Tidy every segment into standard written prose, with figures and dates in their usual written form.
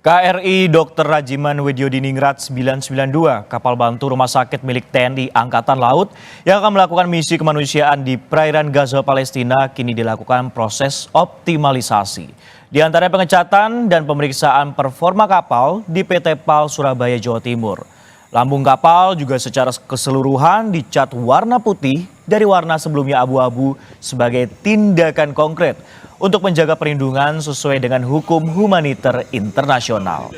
KRI Dr. Rajiman Widyodiningrat 992, kapal bantu rumah sakit milik TNI Angkatan Laut yang akan melakukan misi kemanusiaan di perairan Gaza, Palestina, kini dilakukan proses optimalisasi. Di antara pengecatan dan pemeriksaan performa kapal di PT PAL Surabaya, Jawa Timur. Lambung kapal juga secara keseluruhan dicat warna putih dari warna sebelumnya abu-abu sebagai tindakan konkret untuk menjaga perlindungan sesuai dengan hukum humaniter internasional.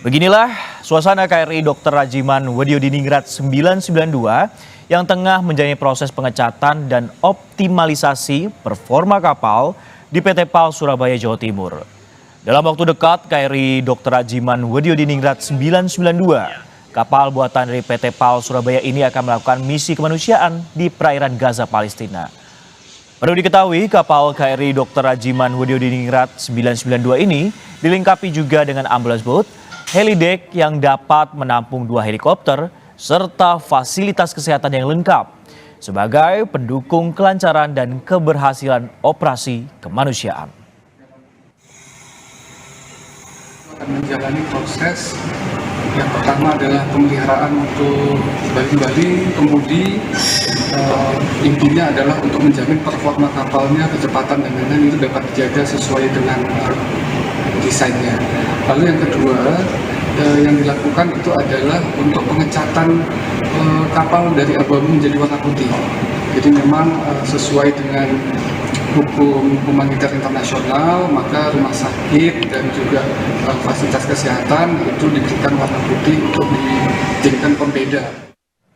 Beginilah suasana KRI Dr. Rajiman Widyodiningrat 992 yang tengah menjalani proses pengecatan dan optimalisasi performa kapal di PT PAL Surabaya, Jawa Timur. Dalam waktu dekat, KRI Dr. Rajiman Widyodiningrat 992, kapal buatan dari PT PAL Surabaya ini akan melakukan misi kemanusiaan di perairan Gaza, Palestina. Perlu diketahui, kapal KRI Dr. Rajiman Widyodiningrat 992 ini dilengkapi juga dengan ambulance boat, helideck yang dapat menampung 2 helikopter, serta fasilitas kesehatan yang lengkap sebagai pendukung kelancaran dan keberhasilan operasi kemanusiaan. Akan menjalani proses yang pertama adalah pemeliharaan untuk bali-bali, kemudian intinya adalah untuk menjamin performa kapalnya, kecepatan dan lain-lain itu dapat dijaga sesuai dengan desainnya. Lalu yang kedua yang dilakukan itu adalah untuk pengecatan kapal dari abu-abu menjadi warna putih. Jadi memang sesuai dengan hukum humaniter internasional, maka rumah sakit dan juga fasilitas kesehatan itu diberikan warna putih untuk dijadikan pembeda.